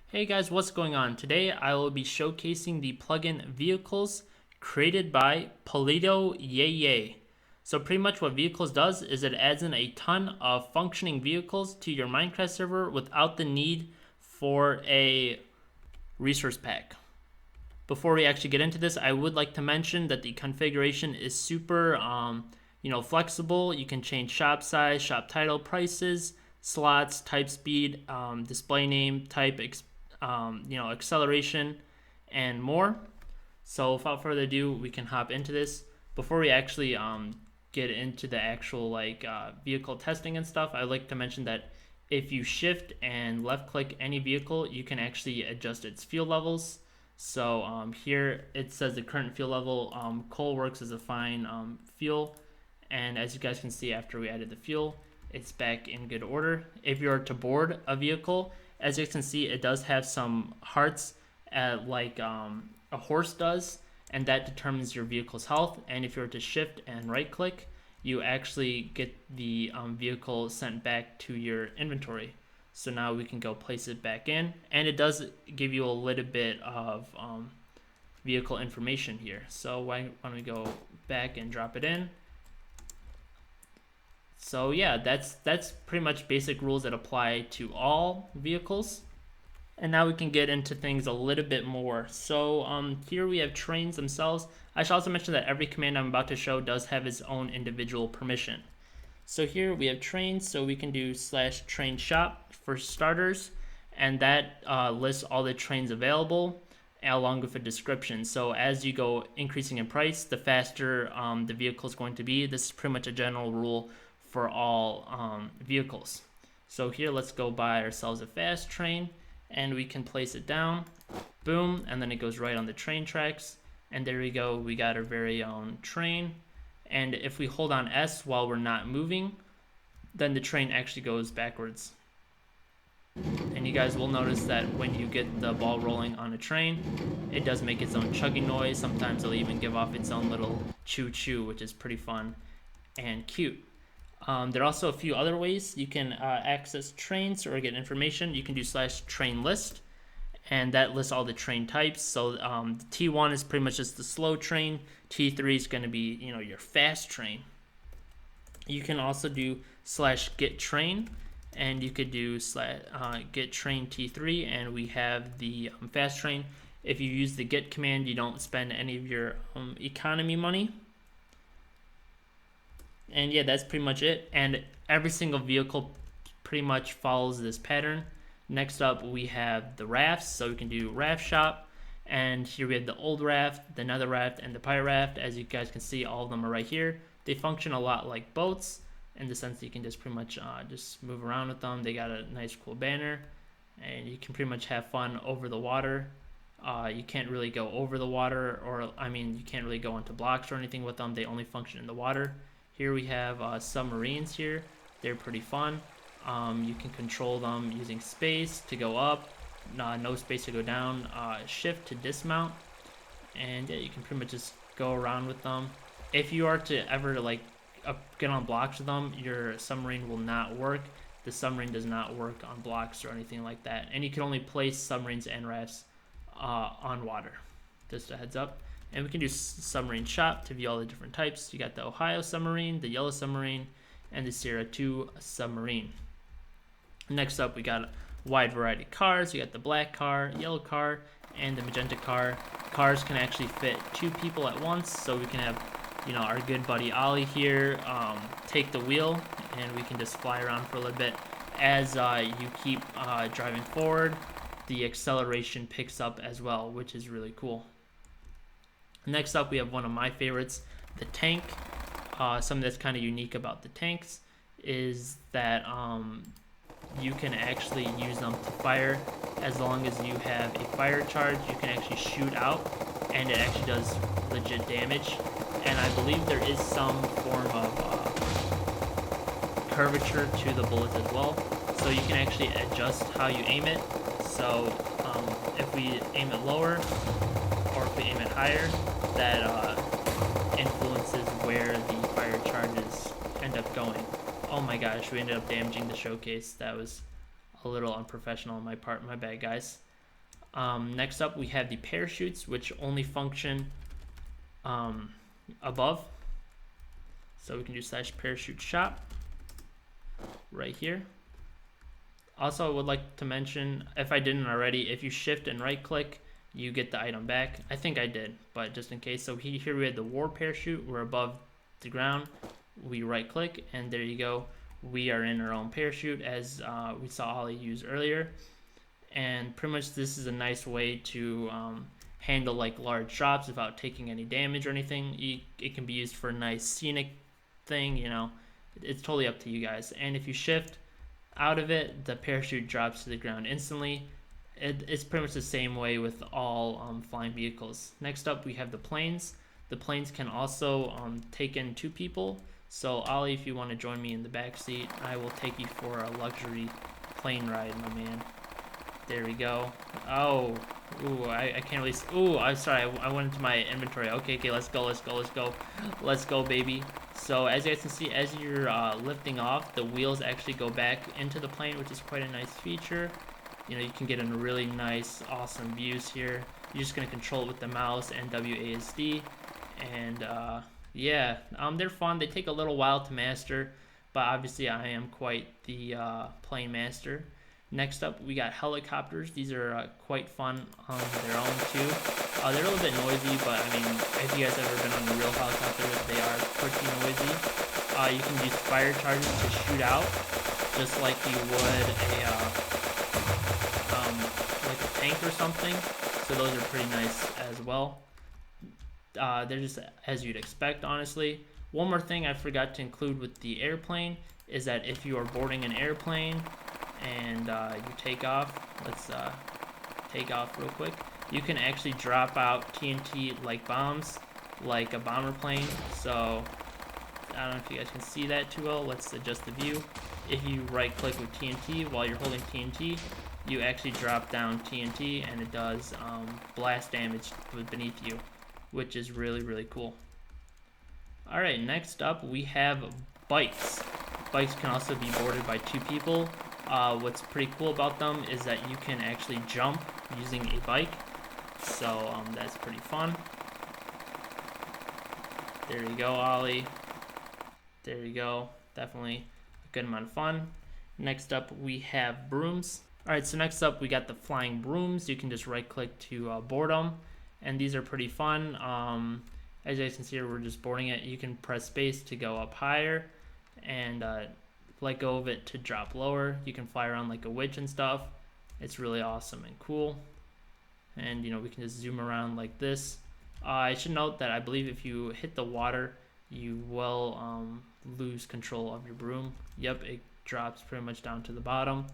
Hey guys, what's going on? Today I will be showcasing the plugin vehicles created by pollitoyeye. So pretty much what vehicles does is it adds in a ton of functioning vehicles to your Minecraft server without the need for a resource pack. Before we actually get into this, I would like to mention that the configuration is super flexible. You can change shop size, shop title, prices, slots, type speed, display name, type, acceleration, and more. So without further ado, we can hop into this. Before we actually get into the actual vehicle testing and stuff, I'd like to mention that if you shift and left click any vehicle, you can actually adjust its fuel levels. So here it says the current fuel level. Coal works as a fine fuel, and as you guys can see, after we added the fuel, it's back in good order. If you are to board a vehicle, as you can see, it does have some hearts like a horse does, and that determines your vehicle's health. And if you were to shift and right click, you actually get the vehicle sent back to your inventory. So now we can go place it back in, and it does give you a little bit of vehicle information here. So why don't we go back and drop it in? So yeah, that's pretty much basic rules that apply to all vehicles. And now we can get into things a little bit more. So here we have trains themselves. I should also mention that every command I'm about to show does have its own individual permission. So here we have trains, so we can do /train shop for starters, and that lists all the trains available along with a description. So as you go increasing in price, the faster the vehicle is going to be. This is pretty much a general rule for all vehicles. So here let's go buy ourselves a fast train, and we can place it down, boom, and then it goes right on the train tracks, and there we go, we got our very own train. And if we hold on S while we're not moving, then the train actually goes backwards. And you guys will notice that when you get the ball rolling on a train, it does make its own chugging noise. Sometimes it'll even give off its own little choo-choo, which is pretty fun and cute. There are also a few other ways you can access trains or get information. You can do /train list, and that lists all the train types. So the T1 is pretty much just the slow train. T3 is going to be, your fast train. You can also do /get train, and you could do get train T3, and we have the fast train. If you use the get command, you don't spend any of your economy money. And yeah, that's pretty much it. And every single vehicle pretty much follows this pattern. Next up, we have the rafts. So we can do raft shop. And here we have the old raft, the nether raft, and the pirate raft. As you guys can see, all of them are right here. They function a lot like boats in the sense that you can just pretty much just move around with them. They got a nice cool banner, and you can pretty much have fun over the water. You can't really go over the water, or you can't really go onto blocks or anything with them. They only function in the water. Here we have submarines here. They're pretty fun. You can control them using space to go up, no space to go down, shift to dismount, and yeah, you can pretty much just go around with them. If you are to ever get on blocks with them, your submarine will not work. The submarine does not work on blocks or anything like that, and you can only place submarines and rafts on water. Just a heads up. And we can do submarine shop to view all the different types. You got the Ohio submarine, the yellow submarine, and the Sierra 2 submarine. Next up, we got a wide variety of cars. You got the black car, yellow car, and the magenta car. Cars can actually fit 2 people at once, so we can have our good buddy Ollie here take the wheel, and we can just fly around for a little bit. As you keep driving forward, the acceleration picks up as well, which is really cool. Next up, we have one of my favorites, the tank. Something that's kind of unique about the tanks is that you can actually use them to fire. As long as you have a fire charge, you can actually shoot out, and it actually does legit damage. And I believe there is some form of curvature to the bullets as well, so you can actually adjust how you aim it. So if we aim it lower, or if we aim it higher, that influences where the fire charges end up going. Oh my gosh, we ended up damaging the showcase. That was a little unprofessional on my part. My bad, guys. Next up, we have the parachutes, which only function above. So we can do /parachute shop right here. Also, I would like to mention, if I didn't already, if you shift and right click, you get the item back. I think I did, but just in case. So here we had the war parachute. We're above the ground. We right click, and there you go. We are in our own parachute, as we saw Ollie use earlier. And pretty much this is a nice way to handle like large drops without taking any damage or anything. It can be used for a nice scenic thing, you know. It's totally up to you guys. And if you shift out of it, the parachute drops to the ground instantly. It's pretty much the same way with all flying vehicles. Next up, we have the planes. The planes can also take in 2 people. So Ollie, if you want to join me in the back seat, I will take you for a luxury plane ride, my man. There we go. Oh, ooh, I can't really. Ooh, I'm sorry. I went into my inventory. Okay, let's go. Let's go, baby. So as you guys can see, as you're lifting off, the wheels actually go back into the plane, which is quite a nice feature. You know, you can get in really nice, awesome views here. You're just gonna control it with the mouse and WASD, and yeah, they're fun. They take a little while to master, but obviously I am quite the plane master. Next up, we got helicopters. These are quite fun on their own too. They're a little bit noisy, but I mean, if you guys ever been on a real helicopter, they are pretty noisy. You can use fire charges to shoot out, just like you would like a tank or something. So those are pretty nice as well. They're just as you'd expect, honestly. One more thing I forgot to include with the airplane is that if you are boarding an airplane and you take off, let's take off real quick, you can actually drop out TNT like bombs, like a bomber plane. So I don't know if you guys can see that too well. Let's adjust the view. If you right click with TNT while you're holding TNT, you actually drop down TNT and it does blast damage beneath you, which is really, really cool. Alright, next up we have bikes. Bikes can also be boarded by 2 people. What's pretty cool about them is that you can actually jump using a bike. So that's pretty fun. There you go, Ollie. There you go. Definitely a good amount of fun. Next up we have brooms. Alright, so next up we got the flying brooms. You can just right click to board them. And these are pretty fun. As you guys can see here, we're just boarding it. You can press space to go up higher and let go of it to drop lower. You can fly around like a witch and stuff. It's really awesome and cool. And you know, we can just zoom around like this. I should note that I believe if you hit the water, you will lose control of your broom. Yep, it drops pretty much down to the bottom.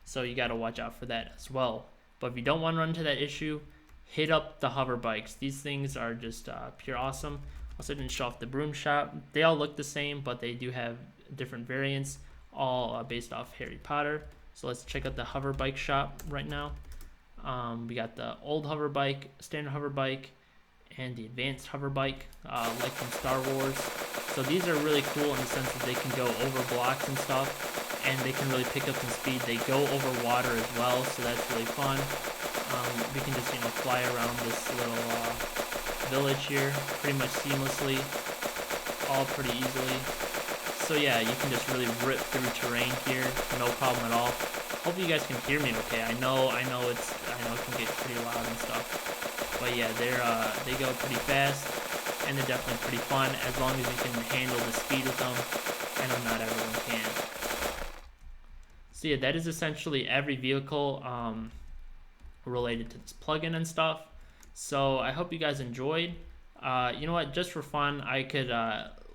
So you got to watch out for that as well. But if you don't want to run into that issue, hit up the hover bikes. These things are just pure awesome. Also didn't show off the broom shop. They all look the same, but they do have different variants, all based off Harry Potter. So let's check out the Hoverbike shop right now. We got the old hoverbike, standard hoverbike, and the advanced hoverbike, like from Star Wars. So these are really cool in the sense that they can go over blocks and stuff, and they can really pick up some speed. They go over water as well, so that's really fun. We can just, you know, fly around this little village here pretty much seamlessly, all pretty easily. So yeah, you can just really rip through terrain here, no problem at all. Hope you guys can hear me okay. I know it can get pretty loud and stuff, but yeah, they go pretty fast, and they're definitely pretty fun as long as you can handle the speed with them. I know not everyone can. So yeah, that is essentially every vehicle related to this plugin and stuff. So I hope you guys enjoyed. You know what, just for fun, I could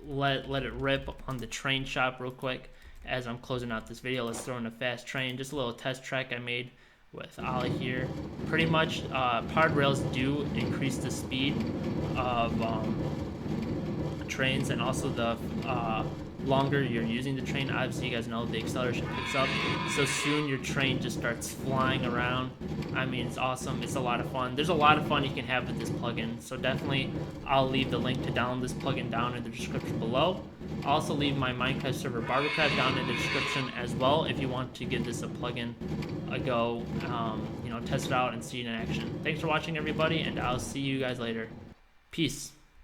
let it rip on the train shop real quick as I'm closing out this video. Let's throw in a fast train, just a little test track I made with Ollie here. Pretty much powered rails do increase the speed of trains, and also the longer you're using the train, obviously you guys know the acceleration picks up, so soon your train just starts flying around. I mean, it's awesome. It's a lot of fun. There's a lot of fun you can have with this plugin, so definitely I'll leave the link to download this plugin down in the description below. I'll also leave my Minecraft server Barbercraft down in the description as well if you want to give this a plugin a go, test it out and see it in action. Thanks for watching, everybody, and I'll see you guys later. Peace.